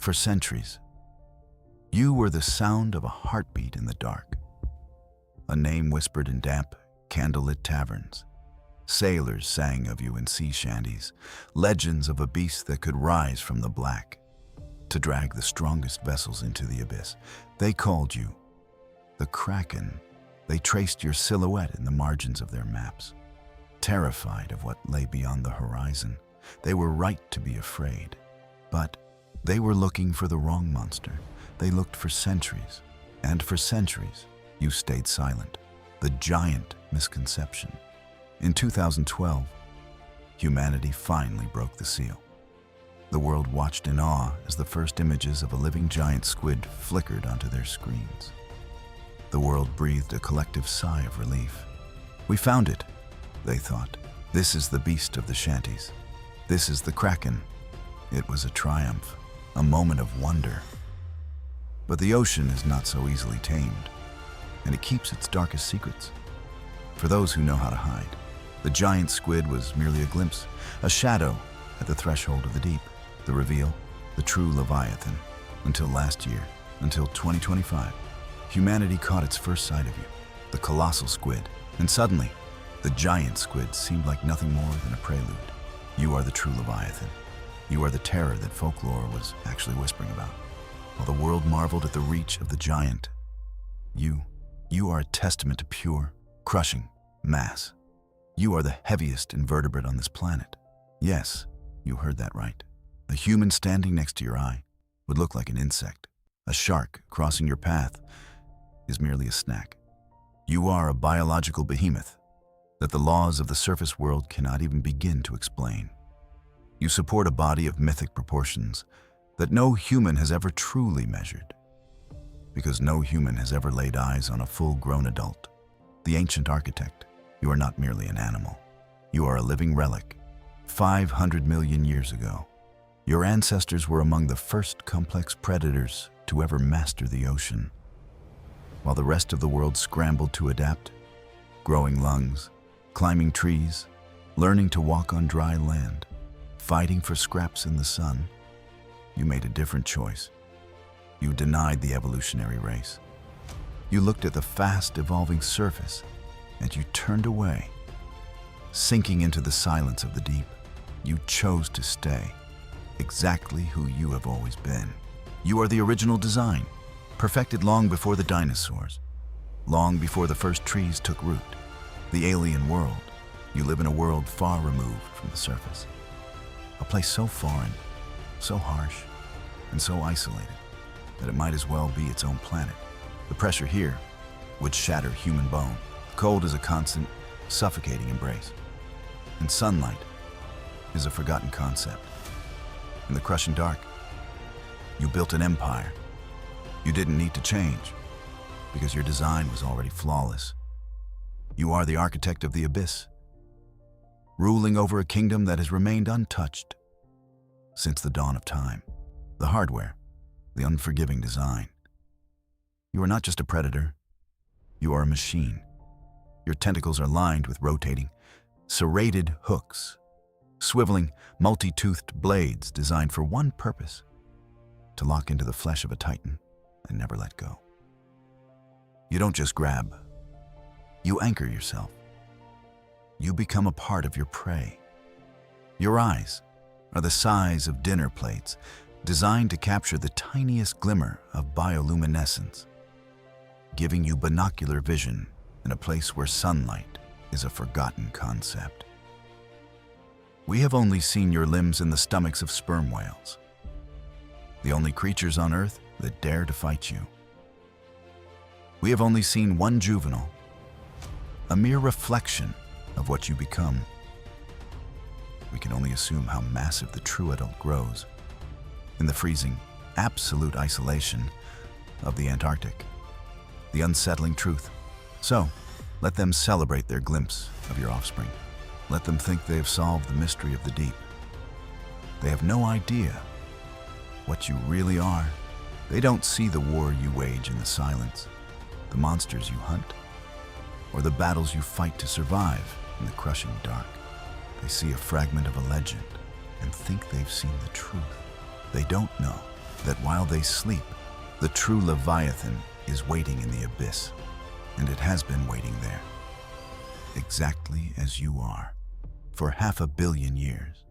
For centuries, you were the sound of a heartbeat in the dark, a name whispered in damp, candlelit taverns. Sailors sang of you in sea shanties, legends of a beast that could rise from the black to drag the strongest vessels into the abyss. They called you the Kraken. They traced your silhouette in the margins of their maps. Terrified of what lay beyond the horizon, they were right to be afraid. But they were looking for the wrong monster. They looked for centuries, and for centuries, you stayed silent. The giant Misconception. In 2012, humanity finally broke the seal. The world watched in awe as the first images of a living giant squid flickered onto their screens. The world breathed a collective sigh of relief. We found it, they thought. This is the beast of the shanties. This is the Kraken. It was a triumph, a moment of wonder. But the ocean is not so easily tamed, and it keeps its darkest secrets. For those who know how to hide, the giant squid was merely a glimpse, a shadow at the threshold of the deep. The reveal, the true Leviathan. Until last year, until 2025, humanity caught its first sight of you, the Colossal Squid. And suddenly, the giant squid seemed like nothing more than a prelude. You are the true Leviathan. You are the terror that folklore was actually whispering about. While the world marveled at the reach of the giant, you are a testament to pure, crushing mass. You are the heaviest invertebrate on this planet. Yes, you heard that right. A human standing next to your eye would look like an insect. A shark crossing your path is merely a snack. You are a biological behemoth that the laws of the surface world cannot even begin to explain. You support a body of mythic proportions that no human has ever truly measured, because no human has ever laid eyes on a full-grown adult. The ancient architect, you are not merely an animal. You are a living relic. 500 million years ago, your ancestors were among the first complex predators to ever master the ocean. While the rest of the world scrambled to adapt, growing lungs, climbing trees, learning to walk on dry land, fighting for scraps in the sun, you made a different choice. You denied the evolutionary race. You looked at the fast-evolving surface, and you turned away. Sinking into the silence of the deep, you chose to stay, exactly who you have always been. You are the original design, perfected long before the dinosaurs, long before the first trees took root. The alien world. You live in a world far removed from the surface. A place so foreign, so harsh, and so isolated that it might as well be its own planet. The pressure here would shatter human bone. The cold is a constant, suffocating embrace. And sunlight is a forgotten concept. In the crushing dark, you built an empire. You didn't need to change, because your design was already flawless. You are the architect of the abyss, ruling over a kingdom that has remained untouched since the dawn of time. The hardware, the unforgiving design. You are not just a predator, you are a machine. Your tentacles are lined with rotating, serrated hooks, swiveling, multi-toothed blades designed for one purpose: to lock into the flesh of a titan and never let go. You don't just grab, you anchor yourself. You become a part of your prey. Your eyes are the size of dinner plates, designed to capture the tiniest glimmer of bioluminescence, giving you binocular vision in a place where sunlight is a forgotten concept. We have only seen your limbs in the stomachs of sperm whales, the only creatures on Earth that dare to fight you. We have only seen one juvenile, a mere reflection of what you become. We can only assume how massive the true adult grows in the freezing, absolute isolation of the Antarctic. The unsettling truth. So, let them celebrate their glimpse of your offspring. Let them think they have solved the mystery of the deep. They have no idea what you really are. They don't see the war you wage in the silence, the monsters you hunt, or the battles you fight to survive in the crushing dark. They see a fragment of a legend and think they've seen the truth. They don't know that while they sleep, the true Leviathan is waiting in the abyss, and it has been waiting there, exactly as you are, for 500 million years.